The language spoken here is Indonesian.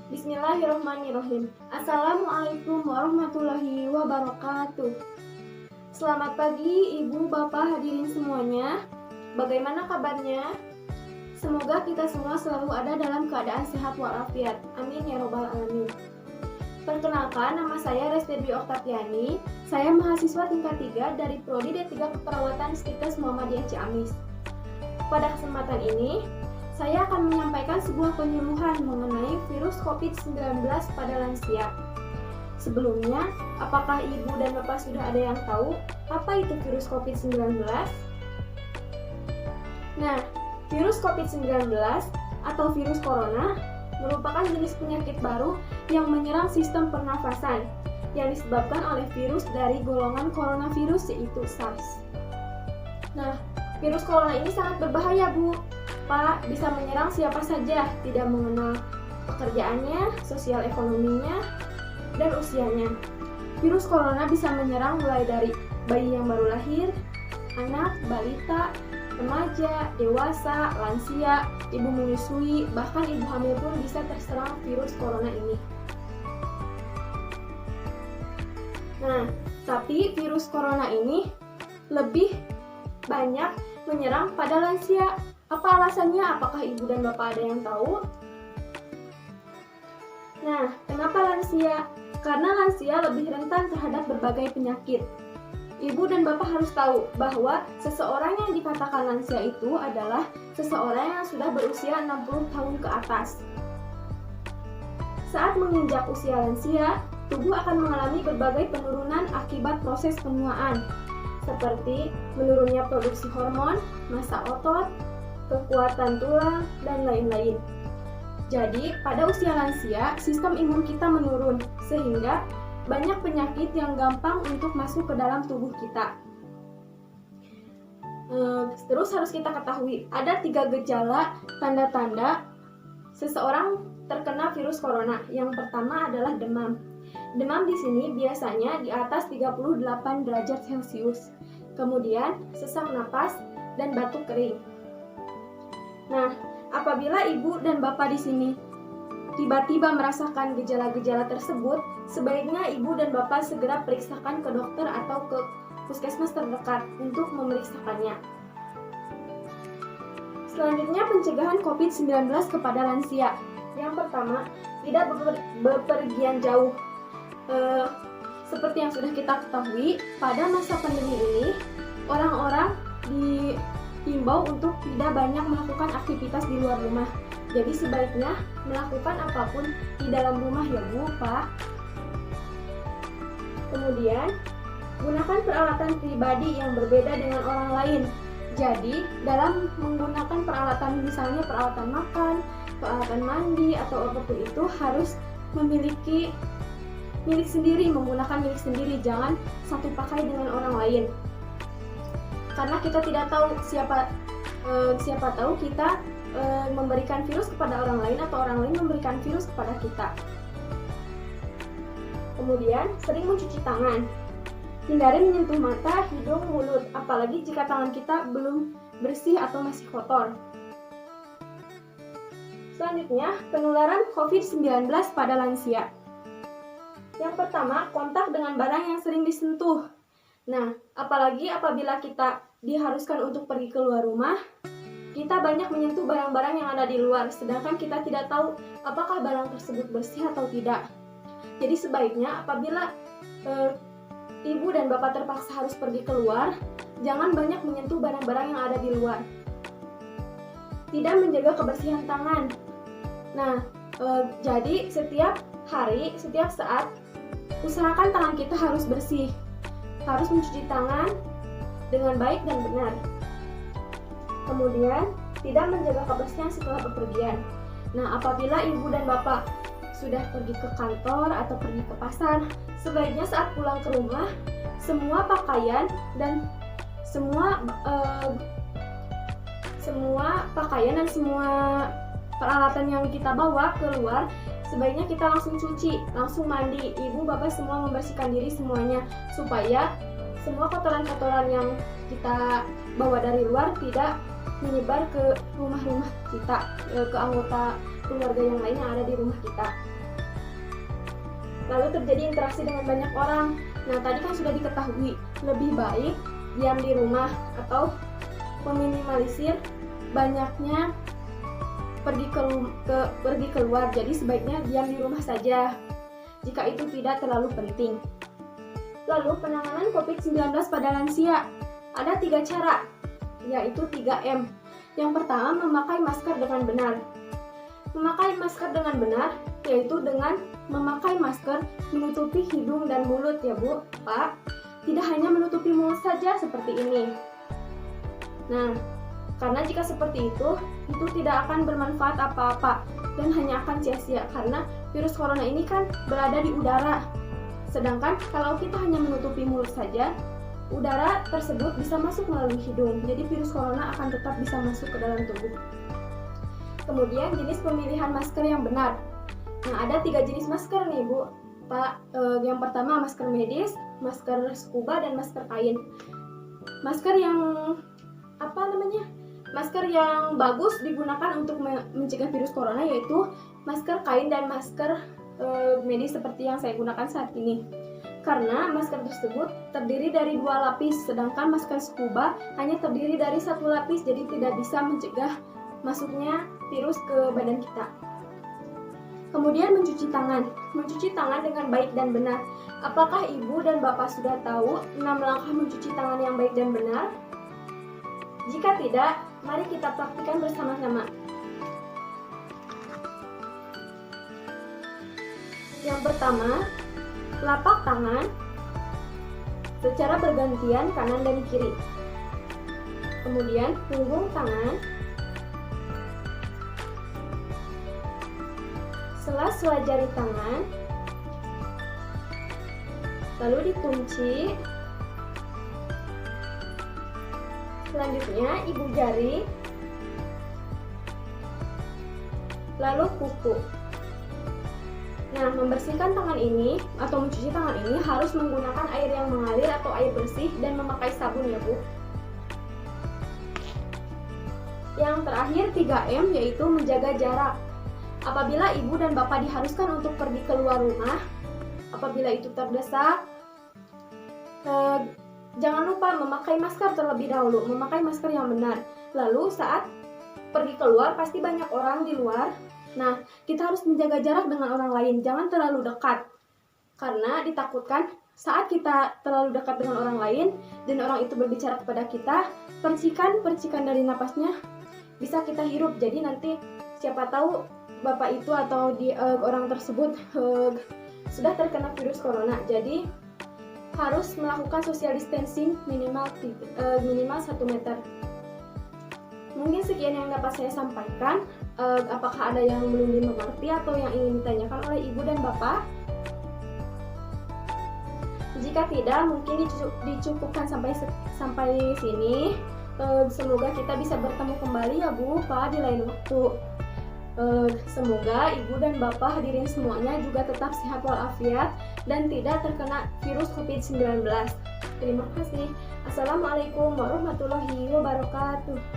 Bismillahirrahmanirrahim. Assalamualaikum warahmatullahi wabarakatuh. Selamat pagi Ibu, Bapak, hadirin semuanya. Bagaimana kabarnya? Semoga kita semua selalu ada dalam keadaan sehat walafiat. Amin ya robbal alamin. Perkenalkan, nama saya Resti Dwi Oktaviani. Saya mahasiswa tingkat 3 dari Prodi D3 Keperawatan Stikes Muhammadiyah Ciamis. Pada kesempatan ini, saya akan menyampaikan sebuah penyuluhan mengenai virus COVID-19 pada lansia. Sebelumnya, apakah Ibu dan Bapak sudah ada yang tahu apa itu virus COVID-19? Nah, virus COVID-19 atau virus corona merupakan jenis penyakit baru yang menyerang sistem pernafasan yang disebabkan oleh virus dari golongan coronavirus yaitu SARS. Nah, virus corona ini sangat berbahaya, Bu. Pak, bisa menyerang siapa saja, tidak mengenal pekerjaannya, sosial ekonominya, dan usianya. Virus corona bisa menyerang mulai dari bayi yang baru lahir, anak, balita, remaja, dewasa, lansia, ibu menyusui, bahkan ibu hamil pun bisa terserang virus corona ini. Nah, tapi virus corona ini lebih banyak menyerang pada lansia. Apa alasannya? Apakah Ibu dan Bapak ada yang tahu? Nah, kenapa lansia? Karena lansia lebih rentan terhadap berbagai penyakit. Ibu dan Bapak harus tahu bahwa seseorang yang dikatakan lansia itu adalah seseorang yang sudah berusia 60 tahun ke atas. Saat menginjak usia lansia, tubuh akan mengalami berbagai penurunan akibat proses penuaan, seperti menurunnya produksi hormon, massa otot, kekuatan tulang, dan lain-lain. Jadi, pada usia lansia, sistem imun kita menurun, sehingga banyak penyakit yang gampang untuk masuk ke dalam tubuh kita. Terus harus kita ketahui, ada 3 gejala tanda-tanda seseorang terkena virus corona. Yang pertama adalah demam. Demam di sini biasanya di atas 38 derajat Celcius. Kemudian sesak napas dan batuk kering. Nah, apabila Ibu dan Bapak di sini tiba-tiba merasakan gejala-gejala tersebut, sebaiknya Ibu dan Bapak segera periksakan ke dokter atau ke puskesmas terdekat untuk memeriksakannya. Selanjutnya, pencegahan COVID-19 kepada lansia. Yang pertama, tidak bepergian jauh. Seperti yang sudah kita ketahui, pada masa pandemi ini, orang-orang diimbau untuk tidak banyak melakukan aktivitas di luar rumah. Jadi sebaiknya melakukan apapun di dalam rumah ya Bu, Pak. Kemudian, gunakan peralatan pribadi yang berbeda dengan orang lain. Jadi, dalam menggunakan peralatan, misalnya peralatan makan, peralatan mandi, atau apapun itu harus memiliki milik sendiri, menggunakan milik sendiri, jangan satu pakai dengan orang lain. Karena kita tidak tahu siapa tahu kita memberikan virus kepada orang lain atau orang lain memberikan virus kepada kita. Kemudian, sering mencuci tangan. Hindari menyentuh mata, hidung, mulut, apalagi jika tangan kita belum bersih atau masih kotor. Selanjutnya, penularan COVID-19 pada lansia. Yang pertama, kontak dengan barang yang sering disentuh. Nah, apalagi apabila kita diharuskan untuk pergi keluar rumah, kita banyak menyentuh barang-barang yang ada di luar, sedangkan kita tidak tahu apakah barang tersebut bersih atau tidak. Jadi sebaiknya apabila Ibu dan Bapak terpaksa harus pergi keluar, jangan banyak menyentuh barang-barang yang ada di luar. Tidak menjaga kebersihan tangan. Nah, jadi setiap hari, setiap saat, usahakan tangan kita harus bersih. Harus mencuci tangan dengan baik dan benar. Kemudian, tidak menjaga kebersihan setelah bepergian. Nah, apabila Ibu dan Bapak sudah pergi ke kantor atau pergi ke pasar, sebaiknya saat pulang ke rumah, semua pakaian dan semua pakaian dan semua peralatan yang kita bawa keluar, sebaiknya kita langsung cuci, langsung mandi. Ibu, Bapak semua membersihkan diri semuanya, supaya semua kotoran-kotoran yang kita bawa dari luar tidak menyebar ke rumah-rumah kita, ke anggota keluarga yang lain yang ada di rumah kita. lalu terjadi interaksi dengan banyak orang. Nah, tadi kan sudah diketahui, lebih baik diam di rumah atau meminimalisir banyaknya pergi keluar. Jadi sebaiknya diam di rumah saja jika itu tidak terlalu penting. Lalu penanganan COVID-19 pada lansia. Ada 3 cara, yaitu 3M. Yang pertama, memakai masker dengan benar. Memakai masker dengan benar yaitu dengan memakai masker menutupi hidung dan mulut ya Bu, Pak. Tidak hanya menutupi mulut saja seperti ini. Nah, karena jika seperti itu tidak akan bermanfaat apa-apa dan hanya akan sia-sia karena virus corona ini kan berada di udara. Sedangkan kalau kita hanya menutupi mulut saja, udara tersebut bisa masuk melalui hidung. Jadi virus corona akan tetap bisa masuk ke dalam tubuh. Kemudian jenis pemilihan masker yang benar. Nah, ada 3 jenis masker nih Bu, Pak. Yang pertama masker medis, masker scuba, dan masker kain. Masker yang masker yang bagus digunakan untuk mencegah virus corona yaitu masker kain dan masker medis seperti yang saya gunakan saat ini. Karena masker tersebut terdiri dari 2 lapis, sedangkan masker scuba hanya terdiri dari 1 lapis, jadi tidak bisa mencegah masuknya virus ke badan kita. Kemudian mencuci tangan. Mencuci tangan dengan baik dan benar. Apakah Ibu dan Bapak sudah tahu 6 langkah mencuci tangan yang baik dan benar? Jika tidak, mari kita praktikkan bersama-sama. Yang pertama, telapak tangan secara bergantian kanan dan kiri. Kemudian punggung tangan, sela-sela jari tangan, lalu dikunci. Selanjutnya ibu jari, lalu kuku. Nah, membersihkan tangan ini atau mencuci tangan ini harus menggunakan air yang mengalir atau air bersih dan memakai sabun ya Bu. Yang terakhir 3M yaitu menjaga jarak. Apabila ibu dan bapak diharuskan untuk pergi keluar rumah, apabila itu terdesak, jangan lupa memakai masker terlebih dahulu, memakai masker yang benar. Lalu saat pergi keluar pasti banyak orang di luar. Nah, kita harus menjaga jarak dengan orang lain, jangan terlalu dekat. Karena ditakutkan saat kita terlalu dekat dengan orang lain dan orang itu berbicara kepada kita, percikan dari napasnya bisa kita hirup. Jadi nanti siapa tahu bapak itu atau orang tersebut sudah terkena virus corona. Jadi harus melakukan social distancing minimal 1 meter. Mungkin sekian yang dapat saya sampaikan. Apakah ada yang belum dimengerti atau yang ingin ditanyakan oleh ibu dan bapak? Jika tidak, mungkin dicukupkan sampai sini. Semoga kita bisa bertemu kembali ya Bu, Pak, di lain waktu. Semoga ibu dan bapak hadirin semuanya juga tetap sehat walafiat dan tidak terkena virus COVID-19. Terima kasih. Assalamualaikum warahmatullahi wabarakatuh.